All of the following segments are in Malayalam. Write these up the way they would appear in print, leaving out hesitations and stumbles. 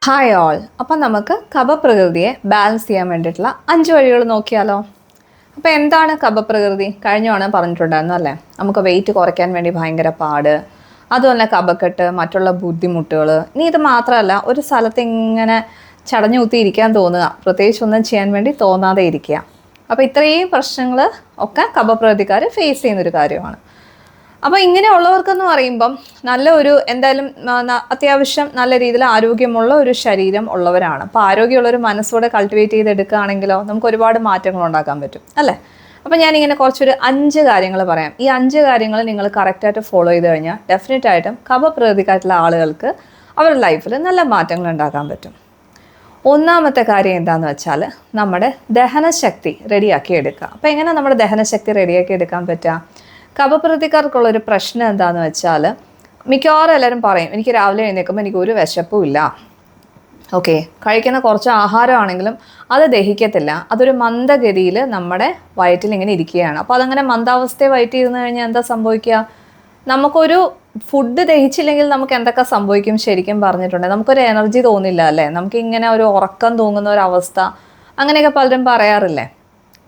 Hi all. അപ്പം നമുക്ക് കഫപ്രകൃതിയെ ബാലൻസ് ചെയ്യാൻ വേണ്ടിയിട്ടുള്ള 5 വഴികൾ നോക്കിയാലോ? അപ്പോൾ എന്താണ് കഫപ്രകൃതി? കഴിഞ്ഞ തവണ പറഞ്ഞിട്ടുണ്ടായിരുന്നു അല്ലേ? നമുക്ക് വെയിറ്റ് കുറയ്ക്കാൻ വേണ്ടി ഭയങ്കര പാട്, അതുപോലെ കഫക്കെട്ട്, മറ്റുള്ള ബുദ്ധിമുട്ടുകൾ. ഇനി ഇത് മാത്രമല്ല, ഒരു സ്ഥലത്ത് ഇങ്ങനെ ചടഞ്ഞു കുത്തി ഇരിക്കാൻ തോന്നുക, പ്രത്യേകിച്ച് ഒന്നും ചെയ്യാൻ വേണ്ടി തോന്നാതെ ഇരിക്കുക. അപ്പോൾ ഇത്രയും പ്രശ്നങ്ങൾ ഒക്കെ കഫപ്രകൃതിക്കാർ ഫേസ് ചെയ്യുന്നൊരു കാര്യമാണ്. അപ്പോൾ ഇങ്ങനെയുള്ളവർക്കെന്ന് പറയുമ്പം നല്ല ഒരു എന്തായാലും അത്യാവശ്യം നല്ല രീതിയിൽ ആരോഗ്യമുള്ള ഒരു ശരീരം ഉള്ളവരാണ്. അപ്പോൾ ആരോഗ്യമുള്ളൊരു മനസ്സോടെ കൾട്ടിവേറ്റ് ചെയ്തെടുക്കുകയാണെങ്കിലോ നമുക്ക് ഒരുപാട് മാറ്റങ്ങൾ ഉണ്ടാക്കാൻ പറ്റും അല്ലേ? അപ്പോൾ ഞാനിങ്ങനെ കുറച്ചൊരു 5 കാര്യങ്ങൾ പറയാം. ഈ 5 കാര്യങ്ങൾ നിങ്ങൾ കറക്റ്റായിട്ട് ഫോളോ ചെയ്ത് കഴിഞ്ഞാൽ ഡെഫിനറ്റായിട്ടും കഫപ്രകൃതിക്കായിട്ടുള്ള ആളുകൾക്ക് അവരുടെ ലൈഫിൽ നല്ല മാറ്റങ്ങൾ ഉണ്ടാക്കാൻ പറ്റും. ഒന്നാമത്തെ കാര്യം എന്താണെന്ന് വെച്ചാൽ നമ്മുടെ ദഹനശക്തി റെഡിയാക്കി എടുക്കുക. അപ്പോൾ എങ്ങനെ നമ്മുടെ ദഹനശക്തി റെഡിയാക്കി എടുക്കാൻ പറ്റുക? കഫപ്രകൃതിക്കാർക്കുള്ളൊരു പ്രശ്നം എന്താണെന്ന് വെച്ചാൽ മിക്കവാറും എല്ലാവരും പറയും, എനിക്ക് രാവിലെ എഴുന്നേൽക്കുമ്പോൾ എനിക്ക് ഒരു വിശപ്പും ഇല്ല. ഓക്കെ, കഴിക്കുന്ന കുറച്ച് ആഹാരമാണെങ്കിലും അത് ദഹിക്കത്തില്ല. അതൊരു മന്ദഗതിയിൽ നമ്മുടെ വയറ്റിൽ ഇങ്ങനെ ഇരിക്കുകയാണ്. അപ്പോൾ അതങ്ങനെ മന്ദാവസ്ഥയെ വയറ്റിരുന്ന് കഴിഞ്ഞാൽ എന്താ സംഭവിക്കുക? നമുക്കൊരു ഫുഡ് ദഹിച്ചില്ലെങ്കിൽ നമുക്ക് എന്തൊക്കെ സംഭവിക്കും ശരിക്കും പറഞ്ഞിട്ടുണ്ട്? നമുക്കൊരു എനർജി തോന്നില്ല അല്ലേ? നമുക്കിങ്ങനെ ഒരു ഉറക്കം തൂങ്ങുന്ന ഒരവസ്ഥ, അങ്ങനെയൊക്കെ പലരും പറയാറില്ലേ?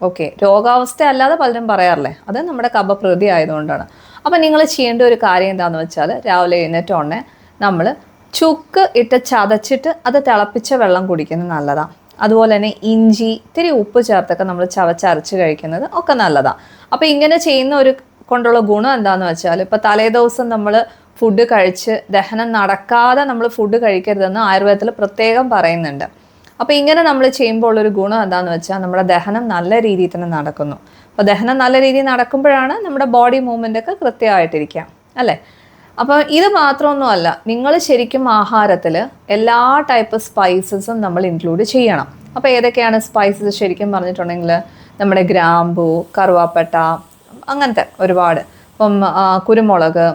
ഓക്കെ, രോഗാവസ്ഥ അല്ലാതെ പലരും പറയാറില്ലേ? അത് നമ്മുടെ കഫപ്രകൃതി ആയതുകൊണ്ടാണ്. അപ്പം നിങ്ങൾ ചെയ്യേണ്ട ഒരു കാര്യം എന്താണെന്ന് വെച്ചാൽ രാവിലെ എഴുന്നേറ്റോടെ നമ്മൾ ചുക്ക് ഇട്ട് ചതച്ചിട്ട് അത് തിളപ്പിച്ച വെള്ളം കുടിക്കുന്നത് നല്ലതാണ്. അതുപോലെ തന്നെ ഇഞ്ചി, ഇത്തിരി ഉപ്പ് ചേർത്തൊക്കെ നമ്മൾ ചവച്ചരച്ച് കഴിക്കുന്നത് ഒക്കെ നല്ലതാണ്. അപ്പോൾ ഇങ്ങനെ ചെയ്യുന്ന ഒരു കൊണ്ടുള്ള ഗുണം എന്താണെന്ന് വെച്ചാൽ ഇപ്പോൾ തലേദിവസം നമ്മൾ ഫുഡ് കഴിച്ച് ദഹനം നടക്കാതെ നമ്മൾ ഫുഡ് കഴിക്കരുതെന്ന് ആയുർവേദത്തിൽ പ്രത്യേകം പറയുന്നുണ്ട്. അപ്പോൾ ഇങ്ങനെ നമ്മൾ ചെയ്യുമ്പോൾ ഉള്ളൊരു ഗുണം എന്താണെന്ന് വെച്ചാൽ നമ്മുടെ ദഹനം നല്ല രീതിയിൽ തന്നെ നടക്കുന്നു. അപ്പോൾ ദഹനം നല്ല രീതിയിൽ നടക്കുമ്പോഴാണ് നമ്മുടെ ബോഡി മൂവ്മെൻ്റ് ഒക്കെ കൃത്യമായിട്ടിരിക്കുക അല്ലേ? അപ്പോൾ ഇത് മാത്രമൊന്നുമല്ല, നിങ്ങൾ ശരിക്കും ആഹാരത്തിൽ എല്ലാ ടൈപ്പ് സ്പൈസസും നമ്മൾ ഇൻക്ലൂഡ് ചെയ്യണം. അപ്പോൾ ഏതൊക്കെയാണ് സ്പൈസസ് ശരിക്കും പറഞ്ഞിട്ടുണ്ടെങ്കിൽ നമ്മുടെ ഗ്രാമ്പൂ, കറുവാപ്പട്ട, അങ്ങനത്തെ ഒരുപാട്, ഇപ്പം കുരുമുളക്,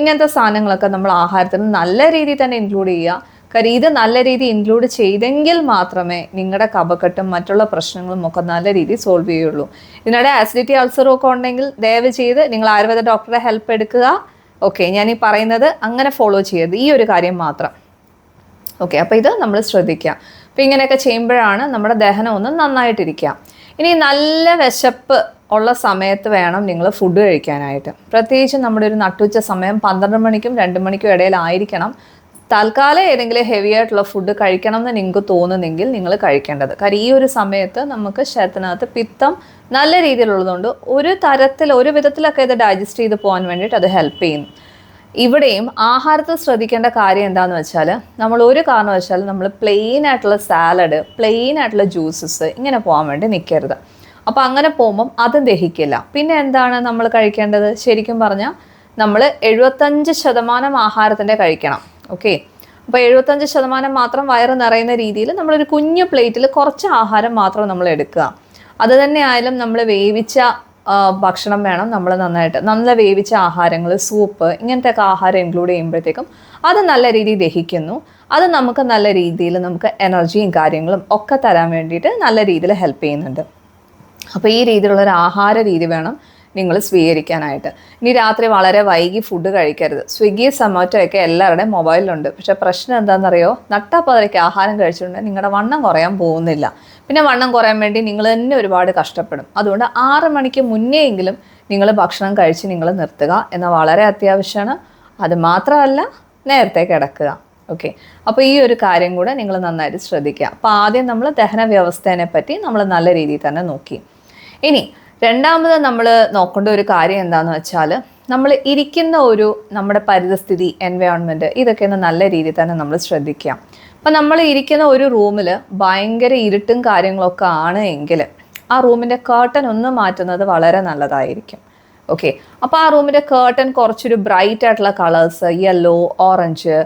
ഇങ്ങനത്തെ സാധനങ്ങളൊക്കെ നമ്മൾ ആഹാരത്തിൽ നല്ല രീതിയിൽ തന്നെ ഇൻക്ലൂഡ് ചെയ്യുക. കാര്യം ഇത് നല്ല രീതിയിൽ ഇൻക്ലൂഡ് ചെയ്തെങ്കിൽ മാത്രമേ നിങ്ങളുടെ കഫക്കെട്ടും മറ്റുള്ള പ്രശ്നങ്ങളും ഒക്കെ നല്ല രീതിയിൽ സോൾവ് ചെയ്യുള്ളൂ. ഇതിനിടെ ആസിഡിറ്റി അൾസറും ഒക്കെ ഉണ്ടെങ്കിൽ ദയവ് ചെയ്ത് നിങ്ങൾ ആയുർവേദ ഡോക്ടറെ ഹെൽപ്പ് എടുക്കുക. ഓക്കെ, ഞാൻ ഈ പറയുന്നത് അങ്ങനെ ഫോളോ ചെയ്യരുത്, ഈ ഒരു കാര്യം മാത്രം. ഓക്കെ, അപ്പോൾ ഇത് നമ്മൾ ശ്രദ്ധിക്കുക. അപ്പോൾ ഇങ്ങനെയൊക്കെ ചെയ്യുമ്പോഴാണ് നമ്മുടെ ദഹനം ഒന്ന് നന്നായിട്ടിരിക്കുക. ഇനി നല്ല വിശപ്പ് ഉള്ള സമയത്ത് വേണം നിങ്ങൾ ഫുഡ് കഴിക്കാനായിട്ട്. പ്രത്യേകിച്ച് നമ്മുടെ ഒരു നട്ടുച്ച സമയം 12 മണിക്കും 2 മണിക്കും ഇടയിലായിരിക്കണം തൽക്കാലം ഏതെങ്കിലും ഹെവി ആയിട്ടുള്ള ഫുഡ് കഴിക്കണം എന്ന് നിങ്ങൾക്ക് തോന്നുന്നെങ്കിൽ നിങ്ങൾ കഴിക്കേണ്ടത്. കാര്യം ഈ ഒരു സമയത്ത് നമുക്ക് ശരീരത്തിനകത്ത് പിത്തം നല്ല രീതിയിലുള്ളതുകൊണ്ട് ഒരു വിധത്തിലൊക്കെ ഇത് ഡൈജസ്റ്റ് ചെയ്ത് പോകാൻ വേണ്ടിയിട്ട് അത് ഹെൽപ്പ് ചെയ്യുന്നു. ഇവിടെയും ആഹാരത്തിൽ ശ്രദ്ധിക്കേണ്ട കാര്യം എന്താണെന്ന് വെച്ചാൽ നമ്മൾ ഒരു കാരണവശാലും നമ്മൾ പ്ലെയിൻ ആയിട്ടുള്ള സാലഡ്, പ്ലെയിൻ ആയിട്ടുള്ള ജ്യൂസസ് ഇങ്ങനെ പോകാൻ വേണ്ടി നിൽക്കരുത്. അപ്പോൾ അങ്ങനെ പോകുമ്പം അതും ദഹിക്കില്ല. പിന്നെ എന്താണ് നമ്മൾ കഴിക്കേണ്ടത്? ശരിക്കും പറഞ്ഞാൽ നമ്മൾ 75% ആഹാരത്തിൻ്റെ കഴിക്കണം. ഓക്കെ, അപ്പോൾ 75% മാത്രം വയറ് നിറയുന്ന രീതിയിൽ നമ്മളൊരു കുഞ്ഞു പ്ലേറ്റിൽ കുറച്ച് ആഹാരം മാത്രം നമ്മൾ എടുക്കുക. അത് തന്നെ ആയാലും നമ്മൾ വേവിച്ച ഭക്ഷണം വേണം. നമ്മൾ നല്ല വേവിച്ച ആഹാരങ്ങൾ, സൂപ്പ്, ഇങ്ങനത്തെ ഒക്കെ ആഹാരം ഇൻക്ലൂഡ് ചെയ്യുമ്പോഴത്തേക്കും അത് നല്ല രീതിയിൽ ദഹിക്കുന്നു. അത് നമുക്ക് നല്ല രീതിയിൽ നമുക്ക് എനർജിയും കാര്യങ്ങളും ഒക്കെ തരാൻ വേണ്ടിയിട്ട് നല്ല രീതിയിൽ ഹെൽപ്പ് ചെയ്യുന്നുണ്ട്. അപ്പോൾ ഈ രീതിയിലുള്ളൊരു ആഹാര രീതി വേണം നിങ്ങൾ സ്വീകരിക്കാനായിട്ട്. ഇനി രാത്രി വളരെ വൈകി ഫുഡ് കഴിക്കരുത്. സ്വിഗ്ഗി, സൊമാറ്റോ ഒക്കെ എല്ലാവരുടെയും മൊബൈലിലുണ്ട്. പക്ഷേ പ്രശ്നം എന്താണെന്നറിയോ? നട്ടാപ്പതരയ്ക്ക് ആഹാരം കഴിച്ചിട്ടുണ്ടെങ്കിൽ നിങ്ങളുടെ വണ്ണം കുറയാൻ പോകുന്നില്ല. പിന്നെ വണ്ണം കുറയാൻ വേണ്ടി നിങ്ങൾ തന്നെ ഒരുപാട് കഷ്ടപ്പെടും. അതുകൊണ്ട് 6 മണിക്ക് മുന്നേ എങ്കിലും നിങ്ങൾ ഭക്ഷണം കഴിച്ച് നിങ്ങൾ നിർത്തുക എന്ന വളരെ അത്യാവശ്യമാണ്. അത് മാത്രമല്ല, നേരത്തെ കിടക്കുക. ഓക്കെ, അപ്പോൾ ഈ ഒരു കാര്യം കൂടെ നിങ്ങൾ നന്നായിട്ട് ശ്രദ്ധിക്കുക. അപ്പോൾ ആദ്യം നമ്മൾ ദഹന വ്യവസ്ഥേനെ പറ്റി നമ്മൾ നല്ല രീതിയിൽ തന്നെ നോക്കി. ഇനി രണ്ടാമത് നമ്മൾ നോക്കേണ്ട ഒരു കാര്യം എന്താണെന്ന് വെച്ചാൽ നമ്മൾ ഇരിക്കുന്ന നമ്മുടെ പരിതസ്ഥിതി, എൻവയോൺമെൻറ്റ്, ഇതൊക്കെ ഒന്ന് നല്ല രീതിയിൽ തന്നെ നമ്മൾ ശ്രദ്ധിക്കുക. അപ്പോൾ നമ്മൾ ഇരിക്കുന്ന ഒരു റൂമിൽ ഭയങ്കര ഇരുട്ടും കാര്യങ്ങളൊക്കെ ആണ് എങ്കിൽ ആ റൂമിൻ്റെ കേർട്ടൻ ഒന്ന് മാറ്റുന്നത് വളരെ നല്ലതായിരിക്കും. ഓക്കെ, അപ്പോൾ ആ റൂമിൻ്റെ കേർട്ടൻ കുറച്ചൊരു ബ്രൈറ്റ് ആയിട്ടുള്ള കളേഴ്സ്, യെല്ലോ, ഓറഞ്ച്,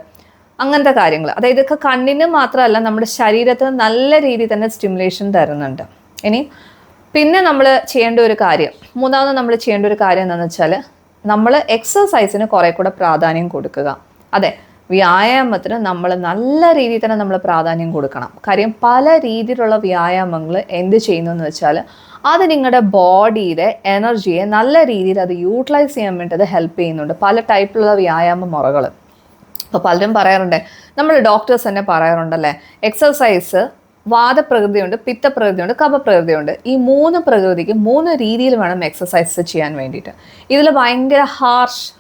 അങ്ങനത്തെ കാര്യങ്ങൾ, അതായത് ഇതൊക്കെ കണ്ണിന് മാത്രമല്ല നമ്മുടെ ശരീരത്തിന് നല്ല രീതിയിൽ തന്നെ സ്റ്റിമുലേഷൻ തരുന്നുണ്ട്. ഇനി പിന്നെ നമ്മൾ ചെയ്യേണ്ട ഒരു കാര്യം, മൂന്നാമത് നമ്മൾ ചെയ്യേണ്ട ഒരു കാര്യം എന്താണെന്ന് വെച്ചാൽ നമ്മൾ എക്സസൈസിന് കുറേ കൂടെ പ്രാധാന്യം കൊടുക്കുക. അതെ, വ്യായാമത്തിന് നമ്മൾ നല്ല രീതിയിൽ തന്നെ നമ്മൾ പ്രാധാന്യം കൊടുക്കണം. കാര്യം പല രീതിയിലുള്ള വ്യായാമങ്ങൾ എന്ത് ചെയ്യുന്നു എന്ന് വെച്ചാൽ അത് നിങ്ങളുടെ ബോഡിയുടെ എനർജിയെ നല്ല രീതിയിൽ അത് യൂട്ടിലൈസ് ചെയ്യാൻ വേണ്ടി അത് ഹെൽപ്പ് ചെയ്യുന്നുണ്ട്. പല ടൈപ്പിലുള്ള വ്യായാമ മുറകൾ. അപ്പോൾ പലരും പറയാറുണ്ട്, നമ്മൾ ഡോക്ടേഴ്സ് തന്നെ പറയാറുണ്ടല്ലേ, എക്സസൈസ് വാദപ്രകൃതിയുണ്ട്, പിത്തപ്രകൃതിയുണ്ട്, കഫപ്രകൃതിയുണ്ട്. ഈ 3 പ്രകൃതിക്ക് 3 രീതിയിൽ വേണം എക്സസൈസ് ചെയ്യാൻ വേണ്ടിയിട്ട്. ഇതിൽ ഭയങ്കര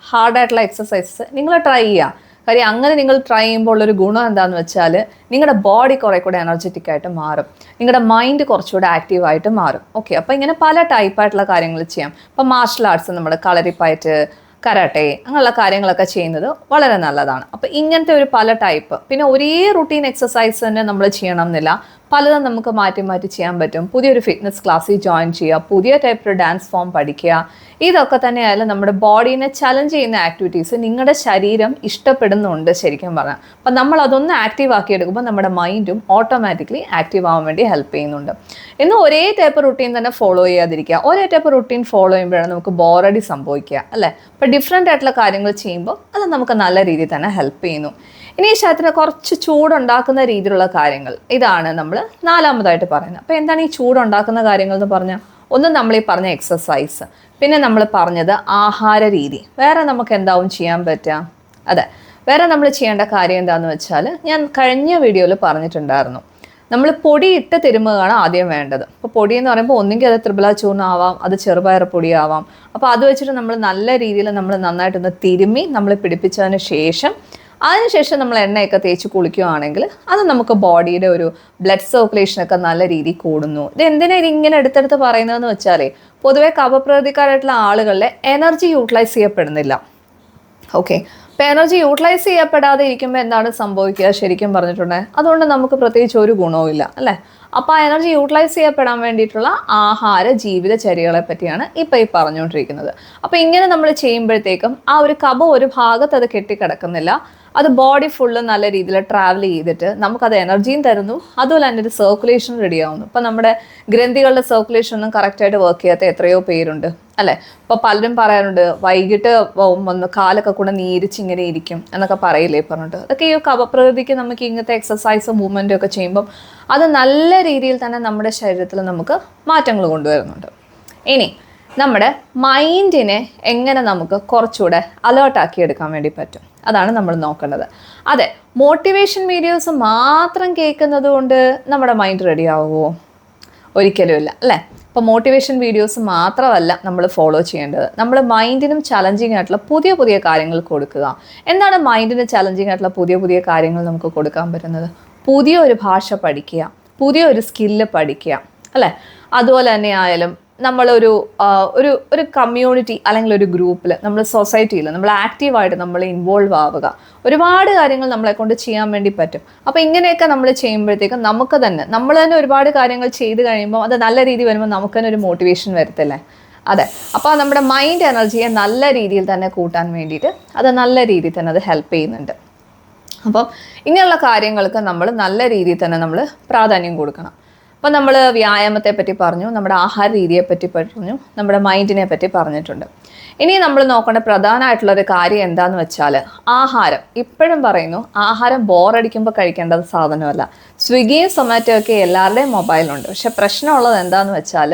ഹാർഡായിട്ടുള്ള എക്സസൈസസ് നിങ്ങൾ ട്രൈ ചെയ്യുക. കാര്യം അങ്ങനെ നിങ്ങൾ ട്രൈ ചെയ്യുമ്പോൾ ഉള്ളൊരു ഗുണം എന്താണെന്ന് വെച്ചാൽ നിങ്ങളുടെ ബോഡി കുറേ കൂടെ എനർജറ്റിക് ആയിട്ട് മാറും, നിങ്ങളുടെ മൈൻഡ് കുറച്ചുകൂടെ ആക്റ്റീവായിട്ട് മാറും. ഓക്കെ, അപ്പോൾ ഇങ്ങനെ പല ടൈപ്പായിട്ടുള്ള കാര്യങ്ങൾ ചെയ്യാം. ഇപ്പോൾ മാർഷൽ ആർട്സ്, നമ്മുടെ കളരിപ്പയറ്റ്, കരാട്ടെ, അങ്ങനെയുള്ള കാര്യങ്ങളൊക്കെ ചെയ്യുന്നത് വളരെ നല്ലതാണ്. അപ്പോൾ ഇങ്ങനത്തെ ഒരു പല ടൈപ്പ്, പിന്നെ ഒരേ റുട്ടീൻ എക്സസൈസ് തന്നെ നമ്മൾ ചെയ്യണം എന്നില്ല, പലതും നമുക്ക് മാറ്റി മാറ്റി ചെയ്യാൻ പറ്റും. പുതിയൊരു ഫിറ്റ്നസ് ക്ലാസ്സിൽ ജോയിൻ ചെയ്യുക, പുതിയ ടൈപ്പ് ഒരു ഡാൻസ് ഫോം പഠിക്കുക, ഇതൊക്കെ തന്നെയായാലും നമ്മുടെ ബോഡീനെ ചലഞ്ച് ചെയ്യുന്ന ആക്ടിവിറ്റീസ് നിങ്ങളുടെ ശരീരം ഇഷ്ടപ്പെടുന്നുണ്ട് ശരിക്കും പറഞ്ഞാൽ. അപ്പം നമ്മൾ അതൊന്ന് ആക്റ്റീവ് ആക്കി എടുക്കുമ്പോൾ നമ്മുടെ മൈൻഡും ഓട്ടോമാറ്റിക്കലി ആക്റ്റീവ് ആവാൻ വേണ്ടി ഹെൽപ്പ് ചെയ്യുന്നുണ്ട്. ഇന്ന് ഒരേ ടൈപ്പ് റുട്ടീൻ തന്നെ ഫോളോ ചെയ്യാതിരിക്കുക. ഒരേ ടൈപ്പ് റുട്ടീൻ ഫോളോ ചെയ്യുമ്പോഴാണ് നമുക്ക് ബോറടി സംഭവിക്കുക അല്ലേ. അപ്പോൾ ഡിഫറെൻ്റ് ആയിട്ടുള്ള കാര്യങ്ങൾ ചെയ്യുമ്പോൾ അത് നമുക്ക് നല്ല രീതിയിൽ തന്നെ ഹെൽപ്പ് ചെയ്യുന്നു. ഇനി ഈ ശരീരത്തിന് കുറച്ച് ചൂടുണ്ടാക്കുന്ന രീതിയിലുള്ള കാര്യങ്ങൾ, ഇതാണ് നമ്മൾ 4ാമതായിട്ട് പറയുന്നത്. അപ്പോൾ എന്താണ് ഈ ചൂടുണ്ടാക്കുന്ന കാര്യങ്ങൾ എന്ന് പറഞ്ഞാൽ, ഒന്ന് നമ്മൾ ഈ പറഞ്ഞ എക്സസൈസ്, പിന്നെ നമ്മൾ പറഞ്ഞത് ആഹാര രീതി. വേറെ നമുക്ക് എന്താവും ചെയ്യാൻ പറ്റുക? അതെ, വേറെ നമ്മൾ ചെയ്യേണ്ട കാര്യം എന്താണെന്ന് വെച്ചാൽ, ഞാൻ കഴിഞ്ഞ വീഡിയോയിൽ പറഞ്ഞിട്ടുണ്ടായിരുന്നു, നമ്മൾ പൊടിയിട്ട് തിരുമുകയാണ് ആദ്യം വേണ്ടത്. അപ്പോൾ പൊടി എന്ന് പറയുമ്പോൾ ഒന്നെങ്കിൽ അത് ത്രിബിള ചൂർണ്ണം ആവാം, അത് ചെറുപയർ പൊടിയാവാം. അപ്പോൾ അത് വെച്ചിട്ട് നമ്മൾ നല്ല രീതിയിൽ നമ്മൾ നന്നായിട്ടൊന്ന് തിരുമ്മി നമ്മൾ പിടിപ്പിച്ചതിന് ശേഷം അതിനുശേഷം നമ്മൾ എണ്ണയൊക്കെ തേച്ച് കുളിക്കുകയാണെങ്കിൽ അത് നമുക്ക് ബോഡിയുടെ ഒരു ബ്ലഡ് സർക്കുലേഷനൊക്കെ നല്ല രീതിയിൽ കൂടുന്നു. ഇത് എന്തിനാ ഇതിങ്ങനെ എടുത്തെടുത്ത് പറയുന്നതെന്ന് വെച്ചാൽ, പൊതുവെ കഫപ്രകൃതിക്കാരായിട്ടുള്ള ആളുകളിലെ എനർജി യൂട്ടിലൈസ് ചെയ്യപ്പെടുന്നില്ല. ഓക്കെ, അപ്പോൾ എനർജി യൂട്ടിലൈസ് ചെയ്യപ്പെടാതെ ഇരിക്കുമ്പോൾ എന്താണ് സംഭവിക്കുക ശരിക്കും പറഞ്ഞിട്ടുണ്ടെങ്കിൽ, അതുകൊണ്ട് നമുക്ക് പ്രത്യേകിച്ച് ഒരു ഗുണവും ഇല്ല അല്ലേ. അപ്പോൾ ആ എനർജി യൂട്ടിലൈസ് ചെയ്യപ്പെടാൻ വേണ്ടിയിട്ടുള്ള ആഹാര ജീവിതചര്യകളെ പറ്റിയാണ് ഇപ്പോൾ ഈ പറഞ്ഞുകൊണ്ടിരിക്കുന്നത്. അപ്പോൾ ഇങ്ങനെ നമ്മൾ ചെയ്യുമ്പോഴത്തേക്കും ആ ഒരു കഫം ഒരു ഭാഗത്ത് അത് കെട്ടിക്കിടക്കുന്നില്ല, അത് ബോഡി ഫുള്ള് നല്ല രീതിയിൽ ട്രാവൽ ചെയ്തിട്ട് നമുക്കത് എനർജിയും തരുന്നു, അതുപോലെ തന്നെ ഒരു സർക്കുലേഷൻ റെഡി ആവുന്നു. ഇപ്പം നമ്മുടെ ഗ്രന്ഥികളുടെ സർക്കുലേഷൻ ഒന്നും കറക്റ്റായിട്ട് വർക്ക് ചെയ്യാത്ത എത്രയോ പേരുണ്ട് അല്ലേ. ഇപ്പോൾ പലരും പറയാറുണ്ട്, വൈകിട്ട് വന്ന് കാലൊക്കെ കൂടെ നീരിച്ചിങ്ങനെ ഇരിക്കും എന്നൊക്കെ പറയില്ലേ പറഞ്ഞിട്ട്. അതൊക്കെ ഈ കഫപ്രകൃതിക്ക് നമുക്ക് ഇങ്ങനത്തെ എക്സസൈസും മൂവ്മെൻറ്റും ഒക്കെ ചെയ്യുമ്പം അത് നല്ല രീതിയിൽ തന്നെ നമ്മുടെ ശരീരത്തിൽ നമുക്ക് മാറ്റങ്ങൾ കൊണ്ടുവരുന്നുണ്ട്. ഇനി നമ്മുടെ മൈൻഡിനെ എങ്ങനെ നമുക്ക് കുറച്ചുകൂടെ അലേർട്ടാക്കി എടുക്കാൻ വേണ്ടി പറ്റും, അതാണ് നമ്മൾ നോക്കേണ്ടത്. അതെ, മോട്ടിവേഷൻ വീഡിയോസ് മാത്രം കേൾക്കുന്നത് കൊണ്ട് നമ്മുടെ മൈൻഡ് റെഡി ആവുമോ? ഒരിക്കലും ഇല്ല അല്ലേ. ഇപ്പോൾ മോട്ടിവേഷൻ വീഡിയോസ് മാത്രമല്ല നമ്മൾ ഫോളോ ചെയ്യേണ്ടത്, നമ്മൾ മൈൻഡിനും ചലഞ്ചിങ് ആയിട്ടുള്ള പുതിയ പുതിയ കാര്യങ്ങൾ കൊടുക്കുക. എന്താണ് മൈൻഡിന് ചലഞ്ചിങ് ആയിട്ടുള്ള പുതിയ പുതിയ കാര്യങ്ങൾ നമുക്ക് കൊടുക്കാൻ പറ്റുന്നത്? പുതിയൊരു ഭാഷ പഠിക്കുക, പുതിയൊരു സ്കില്ല് പഠിക്കുക അല്ലേ. അതുപോലെ തന്നെ ആയാലും നമ്മളൊരു ഒരു കമ്മ്യൂണിറ്റി അല്ലെങ്കിൽ ഒരു ഗ്രൂപ്പിൽ, നമ്മൾ സൊസൈറ്റിയിൽ നമ്മൾ ആക്റ്റീവായിട്ട് നമ്മൾ ഇൻവോൾവ് ആവുക. ഒരുപാട് കാര്യങ്ങൾ നമ്മളെ കൊണ്ട് ചെയ്യാൻ വേണ്ടി പറ്റും. അപ്പോൾ ഇങ്ങനെയൊക്കെ നമ്മൾ ചെയ്യുമ്പോഴത്തേക്കും നമ്മൾ തന്നെ ഒരുപാട് കാര്യങ്ങൾ ചെയ്ത് കഴിയുമ്പോൾ അത് നല്ല രീതിയിൽ വരുമ്പോൾ നമുക്ക് തന്നെ ഒരു മോട്ടിവേഷൻ വരത്തില്ലേ. അതെ, അപ്പോൾ നമ്മുടെ മൈൻഡ് എനർജിയെ നല്ല രീതിയിൽ തന്നെ കൂട്ടാൻ വേണ്ടിയിട്ട് അത് നല്ല രീതിയിൽ തന്നെ അത് ഹെൽപ്പ് ചെയ്യുന്നുണ്ട്. അപ്പം ഇങ്ങനെയുള്ള കാര്യങ്ങൾക്ക് നമ്മൾ നല്ല രീതിയിൽ തന്നെ നമ്മൾ പ്രാധാന്യം കൊടുക്കണം. അപ്പം നമ്മൾ വ്യായാമത്തെ പറ്റി പറഞ്ഞു, നമ്മുടെ ആഹാര രീതിയെ പറ്റി പറഞ്ഞു, നമ്മുടെ മൈൻഡിനെ പറ്റി പറഞ്ഞിട്ടുണ്ട്. ഇനി നമ്മൾ നോക്കേണ്ട പ്രധാനമായിട്ടുള്ളൊരു കാര്യം എന്താണെന്ന് വെച്ചാൽ, ആഹാരം. ഇപ്പോഴും പറയുന്നു, ആഹാരം ബോറടിക്കുമ്പോൾ കഴിക്കേണ്ടത് സാധനമല്ല. സ്വിഗ്ഗിയും സൊമാറ്റോ ഒക്കെ എല്ലാവരുടെയും മൊബൈലുണ്ട്. പക്ഷെ പ്രശ്നമുള്ളത് എന്താണെന്ന് വെച്ചാൽ,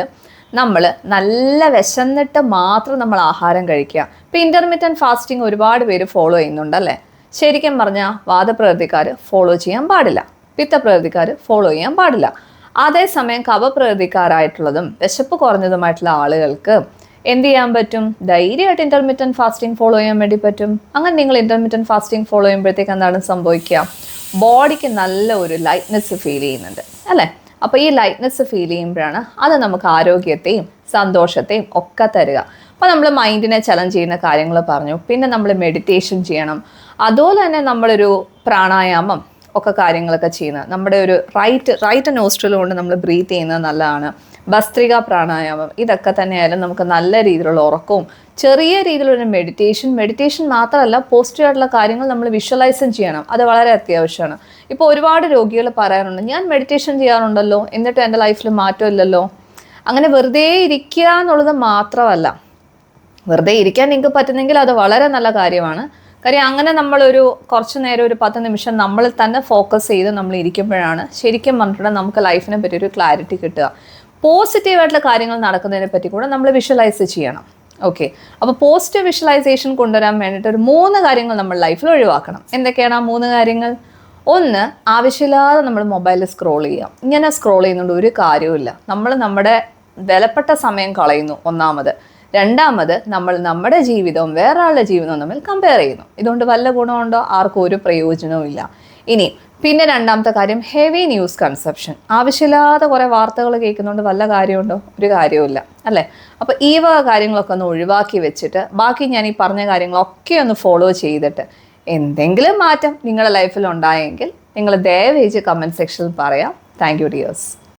നമ്മൾ നല്ല വിശന്നിട്ട് മാത്രം നമ്മൾ ആഹാരം കഴിക്കുക. ഇപ്പോൾ ഇൻ്റർമീഡിയറ്റ് ഫാസ്റ്റിംഗ് ഒരുപാട് പേര് ഫോളോ ചെയ്യുന്നുണ്ടല്ലേ. ശരിക്കും പറഞ്ഞാൽ വാതപ്രകൃതിക്കാർ ഫോളോ ചെയ്യാൻ പാടില്ല, പിത്തപ്രകൃതിക്കാർ ഫോളോ ചെയ്യാൻ പാടില്ല. അതേസമയം കഫപ്രകൃതിക്കാരായിട്ടുള്ളതും വിശപ്പ് കുറഞ്ഞതുമായിട്ടുള്ള ആളുകൾക്ക് എന്ത് ചെയ്യാൻ പറ്റും? ധൈര്യമായിട്ട് ഇൻ്റർമീഡിയറ്റ് ഫാസ്റ്റിംഗ് ഫോളോ ചെയ്യാൻ വേണ്ടി പറ്റും. അങ്ങനെ നിങ്ങൾ ഇൻ്റർമീഡിയറ്റ് ഫാസ്റ്റിംഗ് ഫോളോ ചെയ്യുമ്പോഴത്തേക്ക് എന്താണ് സംഭവിക്കുക? ബോഡിക്ക് നല്ല ഒരു ലൈറ്റ്നെസ് ഫീൽ ചെയ്യുന്നുണ്ട് അല്ലേ. അപ്പോൾ ഈ ലൈറ്റ്നെസ് ഫീൽ ചെയ്യുമ്പോഴാണ് അത് നമുക്ക് ആരോഗ്യത്തെയും സന്തോഷത്തെയും ഒക്കെ തരിക. അപ്പോൾ നമ്മൾ മൈൻഡിനെ ചലഞ്ച് ചെയ്യുന്ന കാര്യങ്ങൾ പറഞ്ഞു. പിന്നെ നമ്മൾ മെഡിറ്റേഷൻ ചെയ്യണം. അതുപോലെ തന്നെ നമ്മളൊരു പ്രാണായാമം ഒക്കെ കാര്യങ്ങളൊക്കെ ചെയ്യുന്നത്, നമ്മുടെ ഒരു റൈറ്റ് നോസ്ട്രിൽ കൊണ്ട് നമ്മൾ ബ്രീത്ത് ചെയ്യുന്നത് നല്ലതാണ്. ഭസ്ത്രിക പ്രാണായാമം, ഇതൊക്കെ തന്നെയായാലും നമുക്ക് നല്ല രീതിയിലുള്ള ഉറക്കവും ചെറിയ രീതിയിലൊരു മെഡിറ്റേഷൻ മാത്രമല്ല, പോസിറ്റീവ് ആയിട്ടുള്ള കാര്യങ്ങൾ നമ്മൾ വിഷ്വലൈസും ചെയ്യണം. അത് വളരെ അത്യാവശ്യമാണ്. ഇപ്പോൾ ഒരുപാട് രോഗികൾ പറയാറുണ്ട്, ഞാൻ മെഡിറ്റേഷൻ ചെയ്യാറുണ്ടല്ലോ, എന്നിട്ട് എൻ്റെ ലൈഫിൽ മാറ്റമില്ലല്ലോ. അങ്ങനെ വെറുതെ ഇരിക്കുക എന്നുള്ളത് മാത്രമല്ല, വെറുതെ ഇരിക്കാൻ നിങ്ങൾക്ക് പറ്റുന്നെങ്കിൽ അത് വളരെ നല്ല കാര്യമാണ്. കാര്യം അങ്ങനെ നമ്മളൊരു കുറച്ച് നേരം ഒരു 10 നിമിഷം നമ്മളിൽ തന്നെ ഫോക്കസ് ചെയ്ത് നമ്മൾ ഇരിക്കുമ്പോഴാണ് ശരിക്കും പറഞ്ഞിട്ടുണ്ടെങ്കിൽ നമുക്ക് ലൈഫിനെ പറ്റി ഒരു ക്ലാരിറ്റി കിട്ടുക. പോസിറ്റീവായിട്ടുള്ള കാര്യങ്ങൾ നടക്കുന്നതിനെ പറ്റി കൂടെ നമ്മൾ വിഷ്വലൈസ് ചെയ്യണം. ഓക്കെ, അപ്പോൾ പോസിറ്റീവ് വിഷ്വലൈസേഷൻ കൊണ്ടുവരാൻ വേണ്ടിയിട്ട് ഒരു 3 കാര്യങ്ങൾ നമ്മൾ ലൈഫിൽ ഒഴിവാക്കണം. എന്തൊക്കെയാണ് ആ 3 കാര്യങ്ങൾ? ഒന്ന്, ആവശ്യമില്ലാതെ നമ്മൾ മൊബൈലിൽ സ്ക്രോൾ ചെയ്യാം. ഇങ്ങനെ സ്ക്രോൾ ചെയ്യുന്നുണ്ട് ഒരു കാര്യവുമില്ല. നമ്മൾ നമ്മുടെ വിലപ്പെട്ട സമയം കളയുന്നു, ഒന്നാമത്. രണ്ടാമത്, നമ്മൾ നമ്മുടെ ജീവിതവും വേറെ ആളുടെ ജീവിതവും തമ്മിൽ കമ്പയർ ചെയ്യുന്നു. ഇതുകൊണ്ട് വല്ല ഗുണമുണ്ടോ? ആർക്കും ഒരു പ്രയോജനവും ഇല്ല. ഇനി പിന്നെ രണ്ടാമത്തെ കാര്യം, ഹെവി ന്യൂസ് കൺസപ്ഷൻ. ആവശ്യമില്ലാതെ കുറേ വാർത്തകൾ കേൾക്കുന്നുണ്ട് വല്ല കാര്യമുണ്ടോ? ഒരു കാര്യവുമില്ല അല്ലേ? അപ്പോൾ ഈ വക കാര്യങ്ങളൊക്കെ ഒന്ന് ഒഴിവാക്കി വെച്ചിട്ട് ബാക്കി ഞാൻ ഈ പറഞ്ഞ കാര്യങ്ങളൊക്കെ ഒന്ന് ഫോളോ ചെയ്തിട്ട് എന്തെങ്കിലും മാറ്റം നിങ്ങളുടെ ലൈഫിൽ ഉണ്ടായെങ്കിൽ നിങ്ങൾ ദയവേച്ച് കമൻറ്റ് സെക്ഷനിൽ പറയാം. Thank you dears.